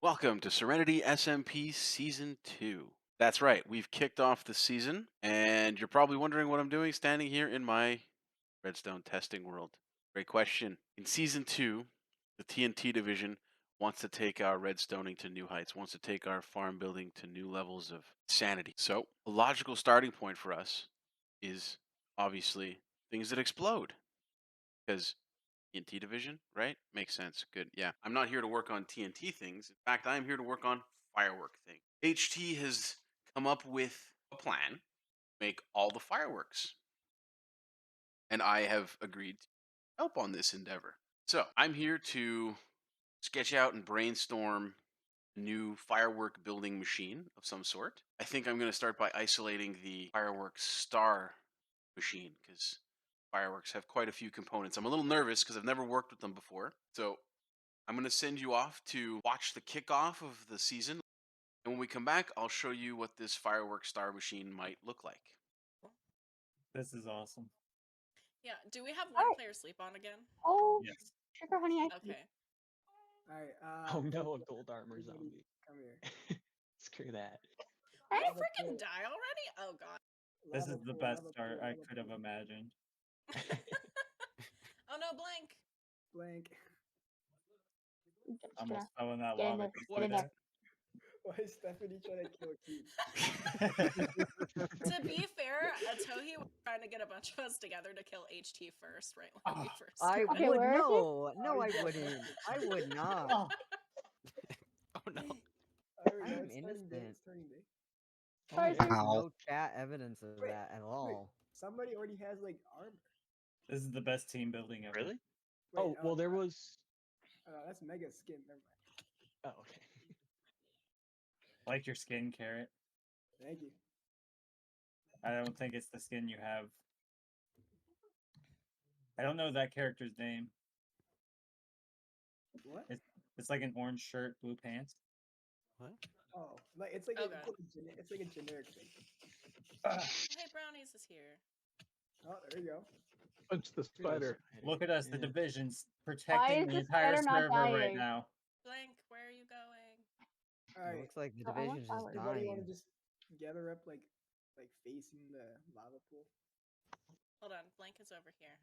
Welcome to Serenity SMP Season 2. That's right, we've kicked off the season, and you're probably wondering what I'm doing standing here in my redstone testing world. Great question. In Season 2, the TNT Division wants to take our redstoning to new heights, wants to take our farm building to new levels of sanity. So, a logical starting point for us is obviously things that explode, because TNT Division, right? Makes sense. Good. Yeah. I'm not here to work on TNT things. In fact, I'm here to work on firework things. HT has come up with a plan to make all the fireworks. And I have agreed to help on this endeavor. So I'm here to sketch out and brainstorm a new firework building machine of some sort. I think I'm going to start by isolating the fireworks star machine because fireworks have quite a few components. I'm a little nervous because I've never worked with them before. So I'm going to send you off to watch the kickoff of the season. And when we come back, I'll show you what this fireworks star machine might look like. This is awesome. Yeah. Do we have one player sleep on again? Oh, Yes. sugar honey ice cream. Okay. Alright, Oh no, a gold armor everybody zombie. come here. Screw that. Did I Lava freaking pool. die already? Oh god. This Lava is the pool, best lava start pool, I lava could have pool. imagined. Oh no, blank. Blank. I'm just Almost gonna fell in that get in lava. there. Did you Get in see there. Why is Stephanie trying to kill Keith? that? To be fair, Atohi was trying to get a bunch of us together to kill HT first, right when we first I started. Okay, would where is he? no, I yeah. wouldn't. I would not. Oh, Oh no. There we I go, am it's turning day, innocent. it's turning day. Where is There's he? no chat evidence of Wait, that at all. Somebody already has like armor. this is the best team building ever. Really? Wait, Oh, well, there was. that's Mega Skin, never mind. Oh, okay. Like your skin, Carrot. Thank you. I don't think it's the skin you have. I don't know that character's name. What? It's like an orange shirt, blue pants. What? Oh, like it's like Oh, a, God. it's like a generic thing. Hey, Brownies is here. Oh, there you go. Punch the spider. Look at us, the Yeah. division's Why protecting is the the entire spider not server right dying? now. Blank, where are you going? It Alright, looks like the Oh, I want division's just flowers. everybody want to dying. just gather up like facing the lava pool? Hold on, Blank is over here.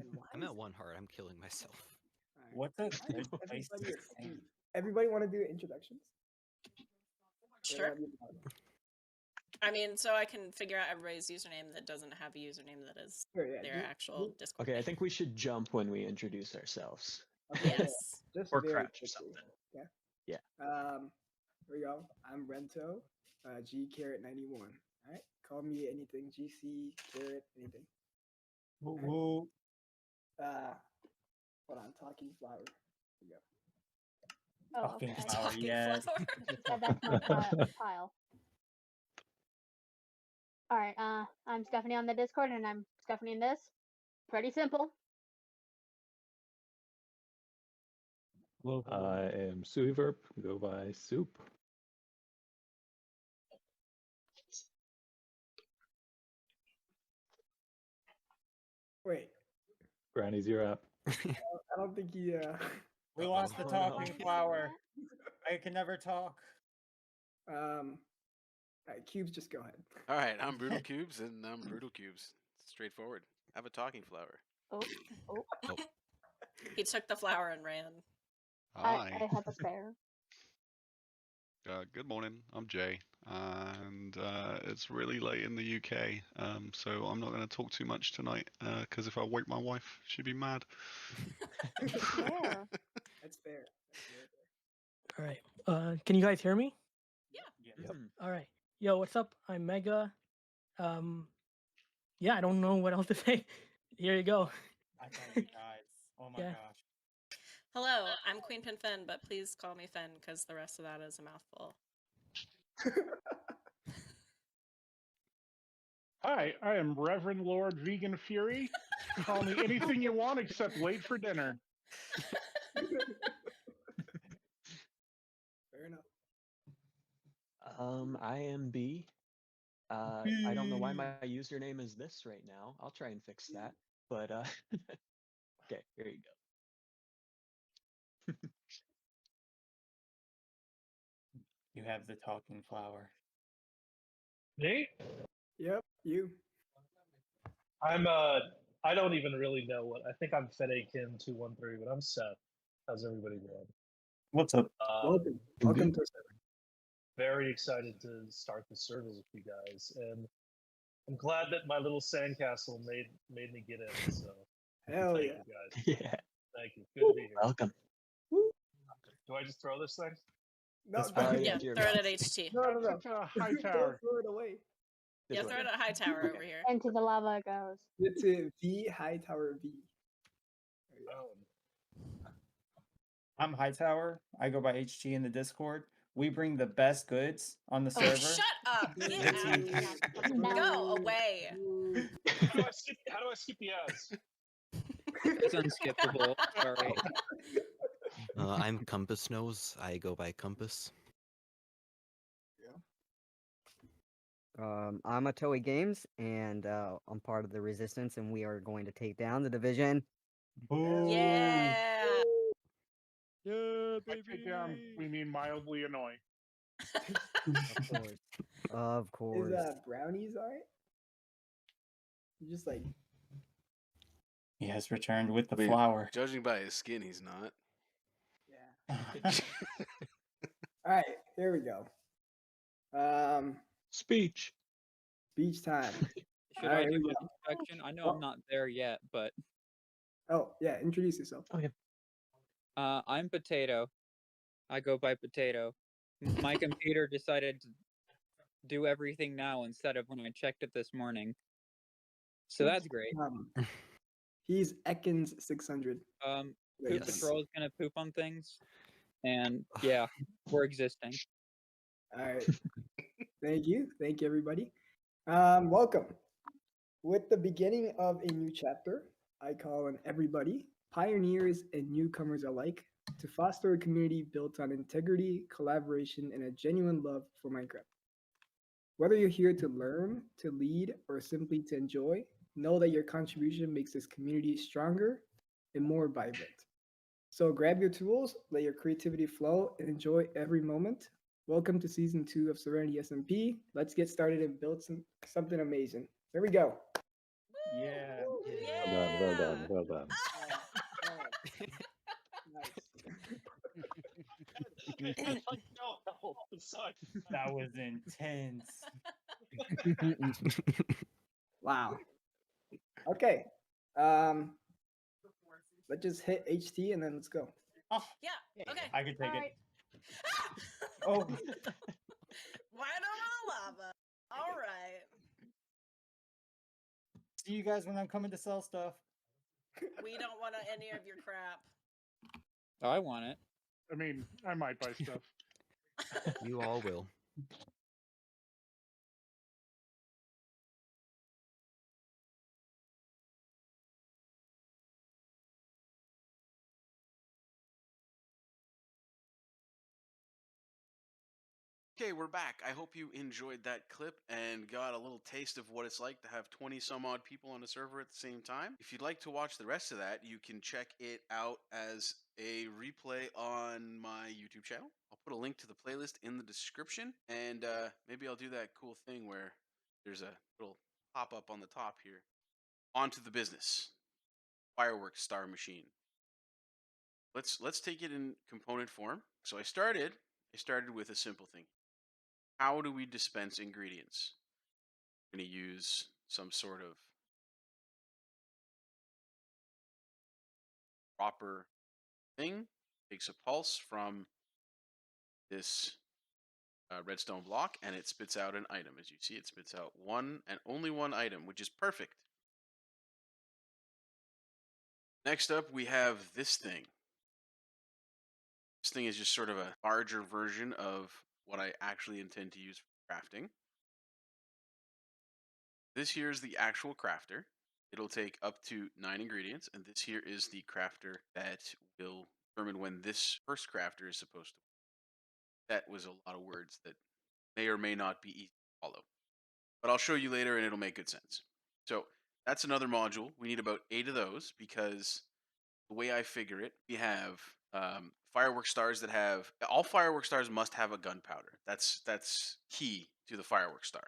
And why I'm is at 1 heart. I'm killing myself. Alright. What's a Why good is place everybody to a stand? Steve? Everybody want to do introductions? Sure. I mean, so I can figure out everybody's username that doesn't have a username that is Sure, yeah. their actual Discord. Okay, I name. think we should jump when we introduce ourselves. Okay, yeah, Yes. just Or very crouch or quickly. something. Yeah. Yeah. Here we go. I'm Rento, G Carrot 91. All right. Call me anything. GC Carrot anything. Woo. Hold on. Talking flower. Here we go. Oh, Fucking okay. flower, Talking yes. flower. Yeah, that's my pile. All right. I'm Stephanie on the Discord, and I'm Stephanie in this. Pretty simple. I am Suiverb. Go by Soup. Wait. Brownies, you're up. I don't think he. We lost the Oh, talking no. flower. I can never talk. All right. Cubes, just go ahead. All right, I'm Brutal Cubes, and I'm Brutal Cubes. Straightforward. Have a talking flower. Oh, He took the flower and ran. I Hi. have a spare. Good morning. I'm Jay, and it's really late in the UK, so I'm not going to talk too much tonight. Because if I wake my wife, she'd be mad. Fair. That's fair. That's very fair. All right. Can you guys hear me? Yeah. All right. Yo, what's up? I'm Mega. Yeah, I don't know what else to say. Here you go. I thought you died. Oh my Yeah. gosh. Hello, I'm Queen Pin Fen, but please call me Fen because the rest of that is a mouthful. Hi, I am Reverend Lord Vegan Fury. Call me anything you want except late for dinner. Fair enough. I am B. I don't know why my username is this right now. I'll try and fix that. But okay, here you go. You have the talking flower. Me? Yep, you. I'm I don't even really know what I think I'm FedeKin213, but I'm Seth. How's everybody doing? What's up? Welcome. Welcome to Very excited to start the service with you guys, and I'm glad that my little sandcastle made me get in. So Hell thank yeah. you guys. Yeah. Thank you. Good to be here. Welcome. Woo. Do I just throw this thing? No, It's no, fine. Yeah, dear throw it God. at HT. no, no, no. It's a high Don't tower. throw it away. Yeah, throw it at High Tower over here. Into the lava it goes. It's a V, high tower V. There you go. I'm Hightower. I go by HT in the Discord. We bring the best goods on the Oh, server. shut up! Get It's out of here. Go away. How do I skip the ads? It's unskippable. Sorry. I'm Compass Nose. I go by Compass. I'm a Toei Games, and I'm part of the Resistance, and we are going to take down the Division. Yeah. Yeah, By take down, we mean mildly annoying. Of course. Of Is course. brownies alright? Just like He has returned with the I mean, flower. Judging by his skin, he's not. yeah. Alright, here we go. Speech. Speech time. Should Alright, I here do we an go. introduction? I know I'm not there yet, but Oh, yeah, introduce yourself. Okay. I'm Potato. I go by Potato. My computer decided to do everything now instead of when I checked it this morning. So that's great. He's Ekans 600. Poop Yes. Patrol is gonna poop on things, and yeah, we're existing. Alright. Thank you everybody. Welcome. With the beginning of a new chapter, I call on everybody, pioneers and newcomers alike, to foster a community built on integrity, collaboration, and a genuine love for Minecraft. Whether you're here to learn, to lead, or simply to enjoy, know that your contribution makes this community stronger and more vibrant. So grab your tools, let your creativity flow, and enjoy every moment. Welcome to Season 2 of Serenity SMP. Let's get started and build something amazing. Here we go. Yeah. Well done. Well done. That was intense. Wow. Okay. Let's just hit HT and then let's go. Oh, Yeah. Okay. I can take Alright. it. Oh, Why don't I lava? All right. see you guys when I'm coming to sell stuff. We don't want any of your crap. I want it. I mean, I might buy stuff. You all will. Okay, we're back. I hope you enjoyed that clip and got a little taste of what it's like to have 20 some odd people on a server at the same time. If you'd like to watch the rest of that, you can check it out as a replay on my YouTube channel. I'll put a link to the playlist in the description, and maybe I'll do that cool thing where there's a little pop-up on the top here. On to the business. Fireworks Star Machine. Let's take it in component form. So I started with a simple thing. How do we dispense ingredients? I'm going to use some sort of proper thing. Takes a pulse from this redstone block, and it spits out an item. As you see, it spits out one and only one item, which is perfect. Next up, we have this thing. This thing is just sort of a larger version of what I actually intend to use for crafting. This here is the actual crafter. It'll take up to 9 ingredients, and this here is the crafter that will determine when this first crafter is supposed to. That was a lot of words that may or may not be easy to follow, but I'll show you later and it'll make good sense. So that's another module. We need about 8 of those because the way I figure it, we have Firework stars that have all firework stars must have a gunpowder. That's key to the firework star.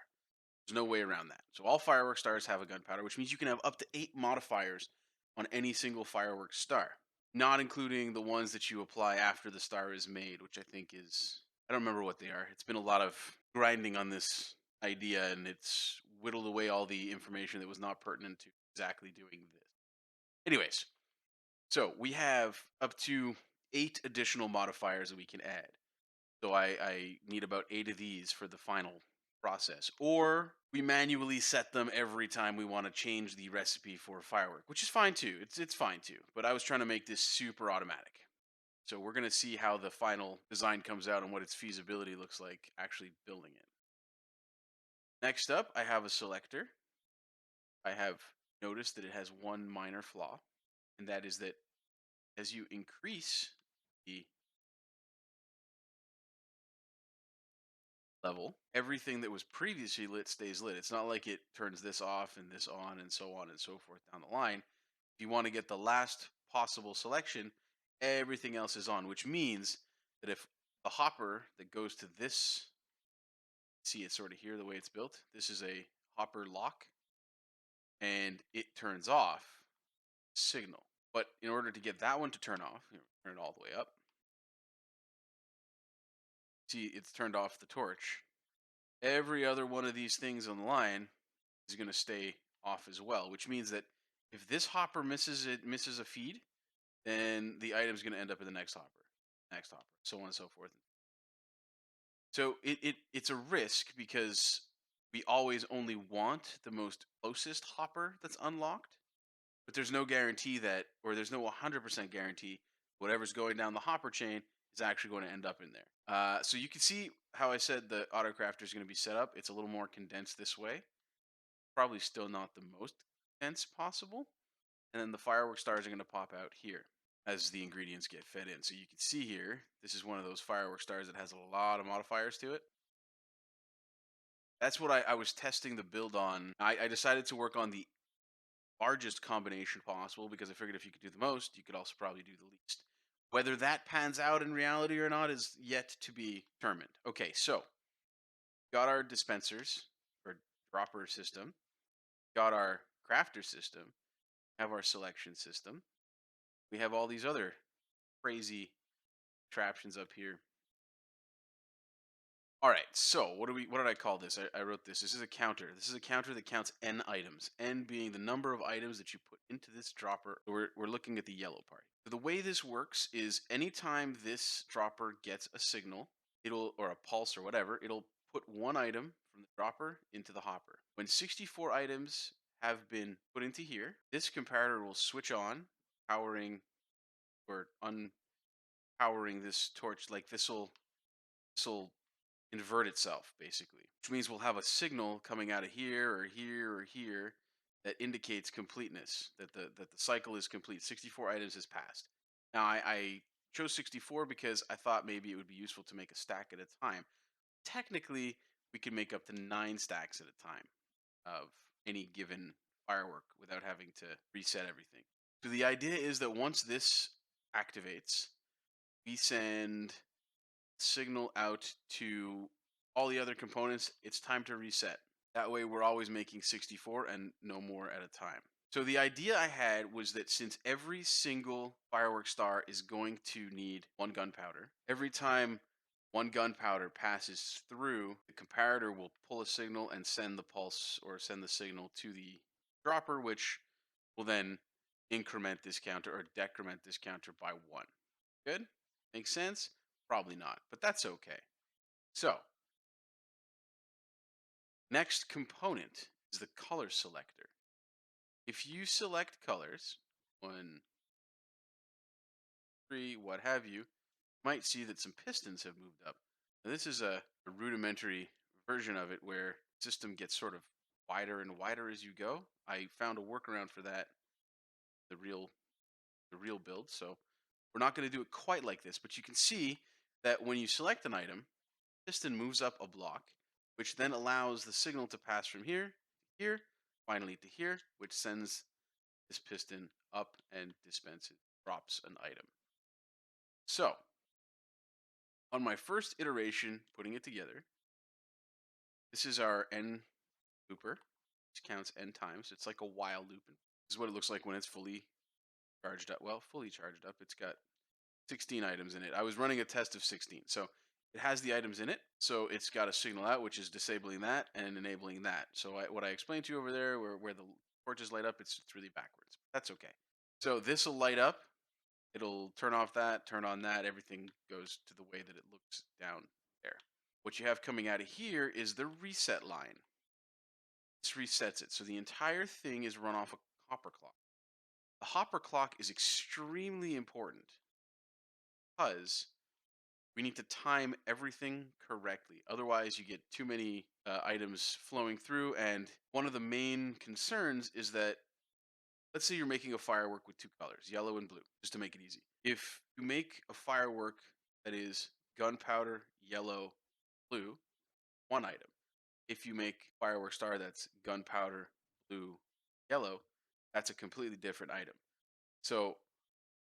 There's no way around that. So all firework stars have a gunpowder, which means you can have up to 8 modifiers on any single firework star, not including the ones that you apply after the star is made, which I think is, I don't remember what they are. It's been a lot of grinding on this idea, and it's whittled away all the information that was not pertinent to exactly doing this. Anyways, so we have up to 8 additional modifiers that we can add. So I need about 8 of these for the final process. Or we manually set them every time we want to change the recipe for a firework, which is fine too. It's fine too. But I was trying to make this super automatic. So we're going to see how the final design comes out and what its feasibility looks like actually building it. Next up, I have a selector. I have noticed that it has one minor flaw, and that is that as you increase the level, everything that was previously lit stays lit. It's not like it turns this off and this on and so on and so forth down the line. If you want to get the last possible selection, everything else is on, which means that if the hopper that goes to this, see it sort of here, the way it's built, this is a hopper lock, and it turns off signal. But in order to get that one to turn off, turn it all the way up. See, it's turned off the torch. Every other one of these things on the line is going to stay off as well, which means that if this hopper misses a feed, then the item's going to end up in the next hopper, so on and so forth. So it's a risk because we always only want the most closest hopper that's unlocked, but there's no guarantee that, or there's no 100% guarantee whatever's going down the hopper chain is actually going to end up in there. So you can see how I said the autocrafter is going to be set up. It's a little more condensed this way. Probably still not the most dense possible. And then the firework stars are going to pop out here as the ingredients get fed in. So you can see here, this is one of those firework stars that has a lot of modifiers to it. That's what I was testing the build on. I decided to work on the largest combination possible because I figured if you could do the most, you could also probably do the least. Whether that pans out in reality or not is yet to be determined. Okay, so got our dispensers or dropper system, got our crafter system, have our selection system. We have all these other crazy contraptions up here. All right, so what did I call this? I wrote this. This is a counter. This is a counter that counts n items, n being the number of items that you put into this dropper. We're looking at the yellow part. The way this works is anytime this dropper gets a signal, or a pulse or whatever, it'll put one item from the dropper into the hopper. When 64 items have been put into here, this comparator will switch on, powering or unpowering this torch. Like this will invert itself, basically, which means we'll have a signal coming out of here or here or here that indicates completeness, that the cycle is complete. 64 items has passed. Now I chose 64 because I thought maybe it would be useful to make a stack at a time. Technically, we can make up to 9 stacks at a time of any given firework without having to reset everything. So the idea is that once this activates, we send signal out to all the other components. It's time to reset. That way we're always making 64 and no more at a time. So the idea I had was that since every single firework star is going to need 1 gunpowder, every time 1 gunpowder passes through, the comparator will pull a signal and send the pulse or send the signal to the dropper, which will then increment this counter or decrement this counter by 1. Good? Makes sense? Probably not, but that's okay. So, next component is the color selector. If you select colors, 1, 3, what have you, might see that some pistons have moved up. Now, this is a rudimentary version of it where the system gets sort of wider and wider as you go. I found a workaround for that, the real build, so we're not going to do it quite like this, but you can see that when you select an item, piston moves up a block, which then allows the signal to pass from here to here, finally to here, which sends this piston up and drops an item. So, on my first iteration, putting it together, this is our N looper. Which counts N times. It's like a while loop. This is what it looks like when it's fully charged up. Well, fully charged up. It's got 16 items in it. I was running a test of 16. So it has the items in it. So it's got a signal out, which is disabling that and enabling that. So what I explained to you over there, where the torches light up, it's really backwards. That's okay. So this will light up. It'll turn off that, turn on that. Everything goes to the way that it looks down there. What you have coming out of here is the reset line. This resets it. So the entire thing is run off a hopper clock. The hopper clock is extremely important because we need to time everything correctly. Otherwise, you get too many items flowing through. And one of the main concerns is that, let's say you're making a firework with two colors, yellow and blue, just to make it easy. If you make a firework that is gunpowder, yellow, blue, one item. If you make firework star that's gunpowder, blue, yellow, that's a completely different item. So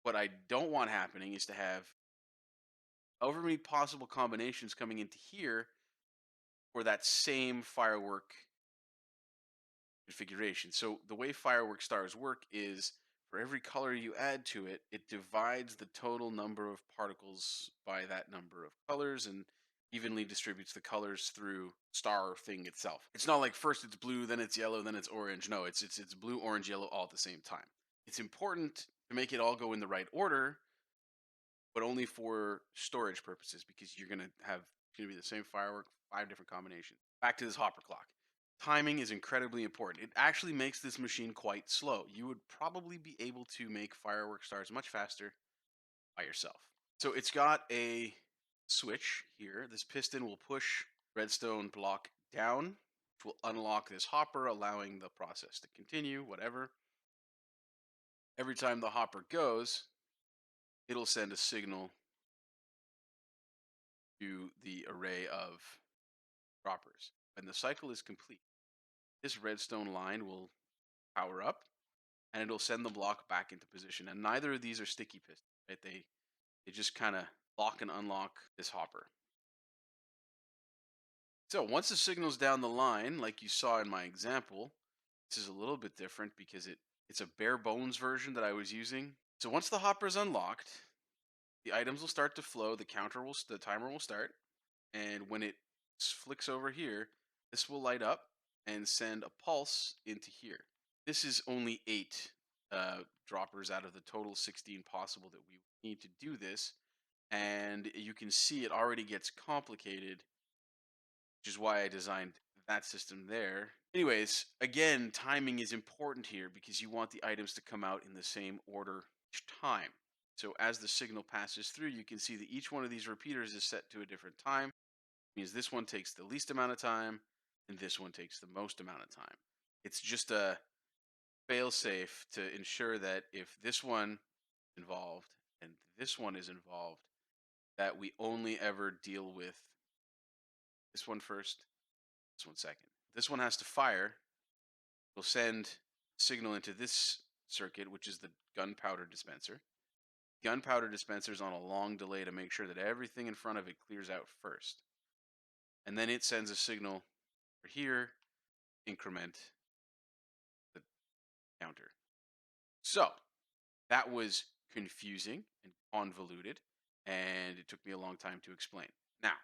what I don't want happening is to have however many possible combinations coming into here for that same firework configuration. So the way firework stars work is for every color you add to it, it divides the total number of particles by that number of colors and evenly distributes the colors through star thing itself. It's not like first it's blue, then it's yellow, then it's orange. No, it's blue, orange, yellow all at the same time. It's important to make it all go in the right order, but only for storage purposes because you're gonna be the same firework, 5 different combinations. Back to this hopper clock. Timing is incredibly important. It actually makes this machine quite slow. You would probably be able to make firework stars much faster by yourself. So it's got a switch here. This piston will push redstone block down, which will unlock this hopper, allowing the process to continue, whatever. Every time the hopper goes, it'll send a signal to the array of droppers. When the cycle is complete, this redstone line will power up and it'll send the block back into position. And neither of these are sticky pistons, right? They just kind of lock and unlock this hopper. So once the signal's down the line, like you saw in my example, this is a little bit different because it's a bare bones version that I was using. So once the hopper is unlocked, the items will start to flow, the timer will start, and when it flicks over here, this will light up and send a pulse into here. This is only 8 droppers out of the total 16 possible that we need to do this, and you can see it already gets complicated, which is why I designed that system there. Anyways, again, timing is important here because you want the items to come out in the same order each time. So as the signal passes through, you can see that each one of these repeaters is set to a different time. It means this one takes the least amount of time and this one takes the most amount of time. It's just a fail-safe to ensure that if this one is involved and this one is involved, that we only ever deal with this one first, this one second. This one has to fire. We'll send signal into this circuit, which is the gunpowder dispenser. Gunpowder dispenser is on a long delay to make sure that everything in front of it clears out first. And then it sends a signal for here, increment the counter. So that was confusing and convoluted, and it took me a long time to explain. Now,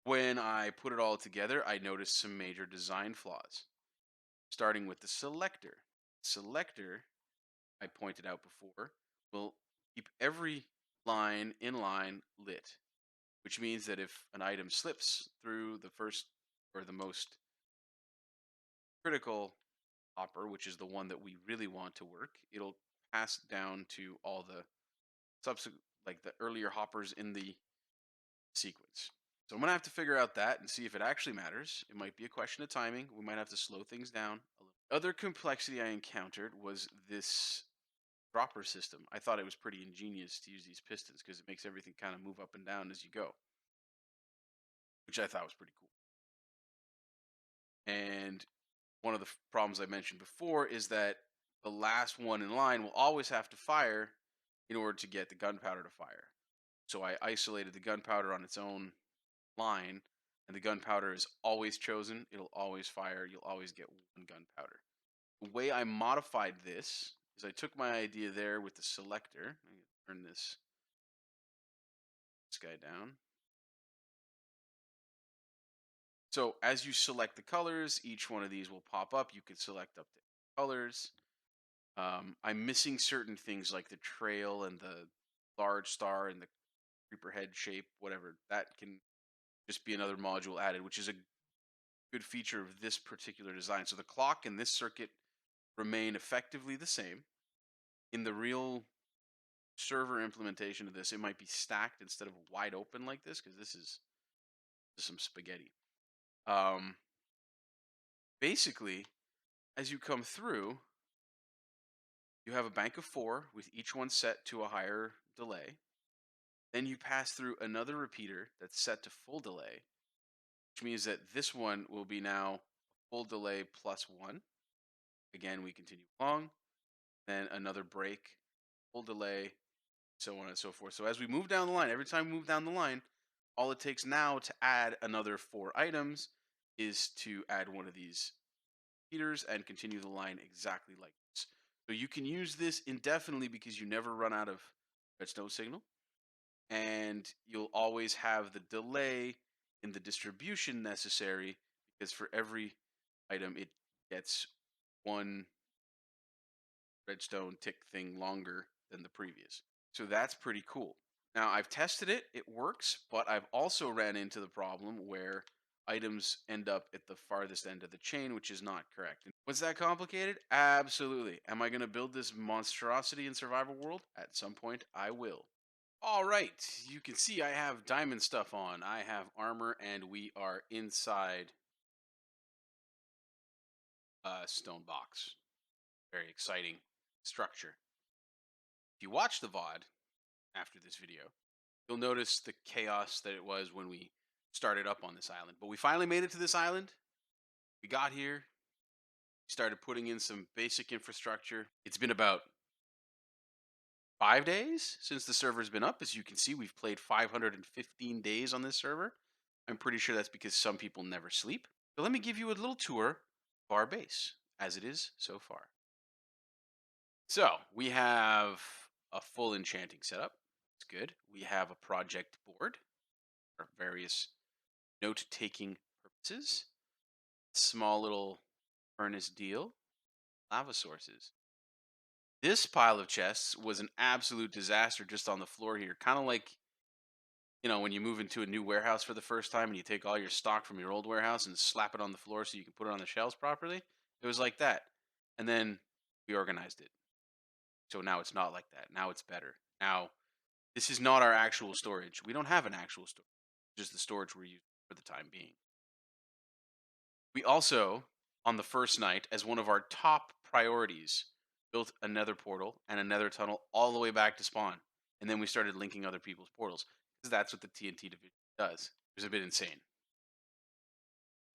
when I put it all together, I noticed some major design flaws. Starting with the selector. Selector, I pointed out before, will keep every line in line lit, which means that if an item slips through the first or the most critical hopper, which is the one that we really want to work, it'll pass down to all the subsequent, like the earlier hoppers in the sequence. So I'm going to have to figure out that and see if it actually matters. It might be a question of timing. We might have to slow things down a little. Other complexity I encountered was this dropper system. I thought it was pretty ingenious to use these pistons because it makes everything kind of move up and down as you go, which I thought was pretty cool. And one of the problems I mentioned before is that the last one in line will always have to fire in order to get the gunpowder to fire. So I isolated the gunpowder on its own line, and the gunpowder is always chosen. It'll always fire. You'll always get one gunpowder. The way I modified this is I took my idea there with the selector. I'm going to turn this guy down. So as you select the colors, each one of these will pop up. You can select up to colors. I'm missing certain things like the trail and the large star and the creeper head shape, whatever. That can just be another module added, which is a good feature of this particular design. So the clock and this circuit remain effectively the same. In the real server implementation of this, it might be stacked instead of wide open like this, because this is some spaghetti. Basically, as you come through, you have a bank of 4 with each one set to a higher delay. Then you pass through another repeater that's set to full delay, which means that this one will be now full delay plus 1. Again, we continue along. Then another break, full delay, so on and so forth. So as we move down the line, every time we move down the line, all it takes now to add another 4 items is to add one of these repeaters and continue the line exactly like this. So you can use this indefinitely because you never run out of redstone signal, and you'll always have the delay in the distribution necessary, because for every item it gets one redstone tick thing longer than the previous. So that's pretty cool. Now I've tested it, it works, but I've also ran into the problem where items end up at the farthest end of the chain, which is not correct. Was that complicated? Absolutely. Am I going to build this monstrosity in survival world? At some point, I will. All right, you can see I have diamond stuff on. I have armor, and we are inside a stone box. Very exciting structure. If you watch the VOD after this video, you'll notice the chaos that it was when we started up on this island. But we finally made it to this island. We got here. We started putting in some basic infrastructure. It's been about 5 days since the server's been up. As you can see, we've played 515 days on this server. I'm pretty sure that's because some people never sleep. So let me give you a little tour of our base, as it is so far. So we have a full enchanting setup. It's good. We have a project board for various note-taking purposes. Small little furnace deal. Lava sources. This pile of chests was an absolute disaster just on the floor here. Kind of like, you know, when you move into a new warehouse for the first time and you take all your stock from your old warehouse and slap it on the floor so you can put it on the shelves properly. It was like that. And then we organized it. So now it's not like that. Now it's better. Now, this is not our actual storage. We don't have an actual storage. Just the storage we're using for the time being. We also, on the first night, as one of our top priorities, built a nether portal and a nether tunnel all the way back to spawn. And then we started linking other people's portals, because that's what the TNT Division does. It was a bit insane.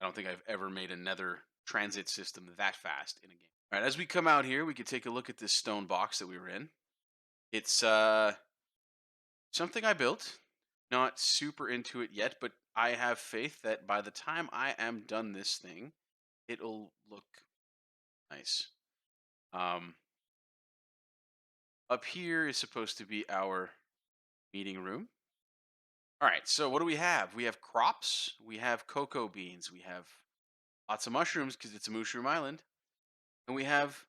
I don't think I've ever made a nether transit system that fast in a game. All right, as we come out here, we can take a look at this stone box that we were in. It's something I built. Not super into it yet, but I have faith that by the time I am done this thing, it'll look nice. Up here is supposed to be our meeting room. All right, so what do we have? We have crops, we have cocoa beans, we have lots of mushrooms because it's a mushroom island, and we have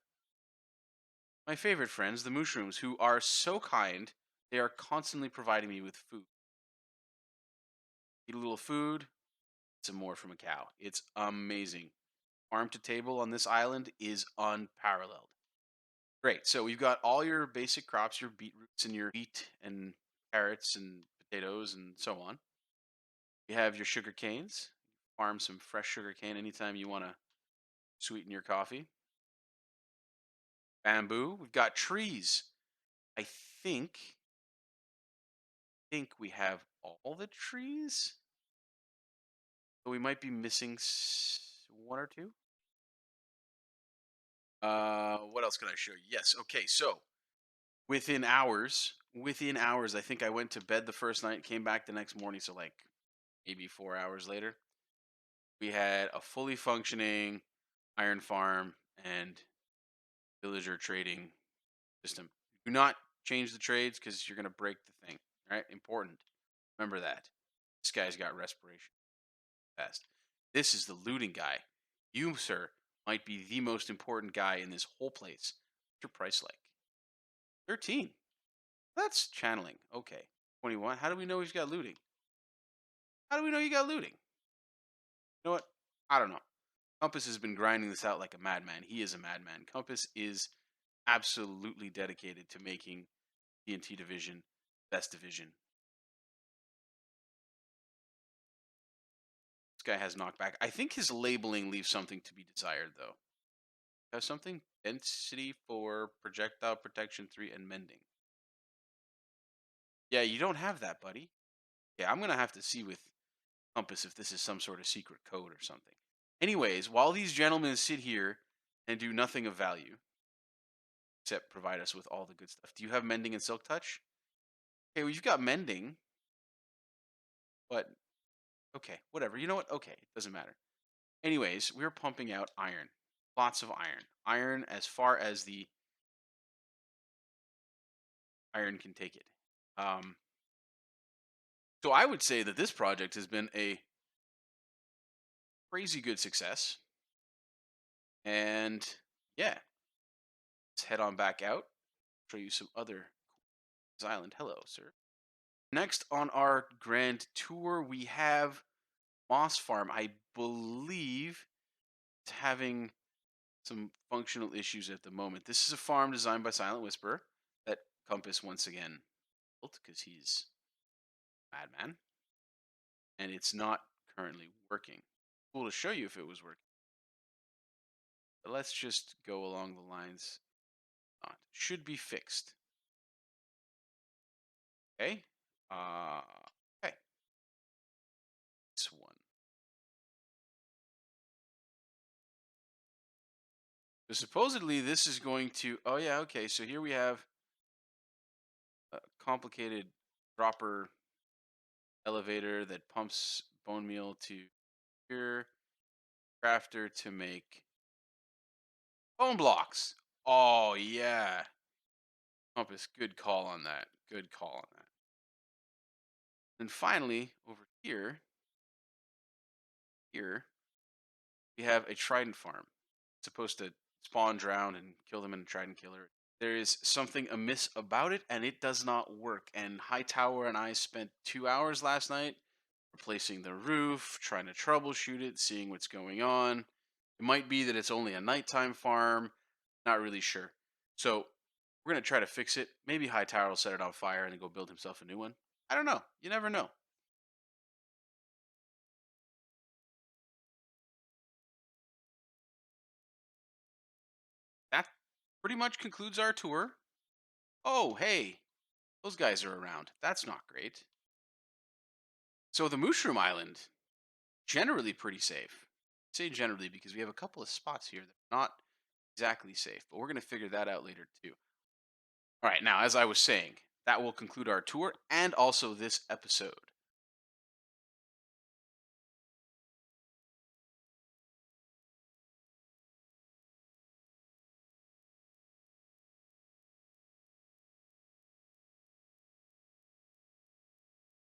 my favorite friends, the mushrooms, who are so kind. They are constantly providing me with food. Eat a little food, some more from a cow. It's amazing. Farm to table on this island is unparalleled. Great. So we've got all your basic crops, your beetroots and your wheat and carrots and potatoes and so on. You have your sugar canes. Farm some fresh sugar cane anytime you want to sweeten your coffee. Bamboo. We've got trees. I think we have all the trees. So we might be missing one or two. What else can I show you? Yes. Okay. So within hours, within hours. I think I went to bed the first night, came back the next morning, so like maybe 4 hours later, we had a fully functioning iron farm and villager trading system. Do not change the trades because you're going to break the thing. Right? Important. Remember that. This guy's got respiration fast. This is the looting guy. You, sir, might be the most important guy in this whole place. What's your price like? 13. That's channeling. Okay. 21. How do we know he's got looting? How do we know you got looting? You know what? I don't know. Compass has been grinding this out like a madman. He is a madman. Compass is absolutely dedicated to making TNT Division best division. This guy has knockback. I think his labeling leaves something to be desired, though. Has something density for projectile protection 3 and mending. Yeah, you don't have that, buddy. Yeah, I'm gonna have to see with Compass if this is some sort of secret code or something. Anyways, while these gentlemen sit here and do nothing of value, except provide us with all the good stuff. Do you have mending and silk touch? Okay, well you've got mending, but okay, whatever. You know what? Okay, it doesn't matter. Anyways, we're pumping out iron. Lots of iron. Iron as far as the iron can take it. So I would say that this project has been a crazy good success. And yeah, let's head on back out. Show you some other island. Hello, sir. Next on our grand tour, we have Moss Farm. I believe it's having some functional issues at the moment. This is a farm designed by Silent Whisperer that Compass once again built because he's a madman. And it's not currently working. Cool to show you if it was working. But let's just go along the lines. Not. Should be fixed. Okay. Okay. This one. So supposedly this is going to. Oh yeah. Okay. So here we have a complicated dropper elevator that pumps bone meal to here. Crafter to make bone blocks. Oh yeah. Compass. Good call on that. Good call on that. And finally, over here, we have a trident farm. It's supposed to spawn, drown, and kill them in a trident killer. There is something amiss about it, and it does not work. And Hightower and I spent 2 hours last night replacing the roof, trying to troubleshoot it, seeing what's going on. It might be that it's only a nighttime farm. Not really sure. So we're going to try to fix it. Maybe Hightower will set it on fire and then go build himself a new one. I don't know. You never know. That pretty much concludes our tour. Oh, hey, those guys are around. That's not great. So the Mushroom Island, generally pretty safe. I say generally because we have a couple of spots here that are not exactly safe, but we're going to figure that out later too. All right, now, as I was saying, that will conclude our tour and also this episode.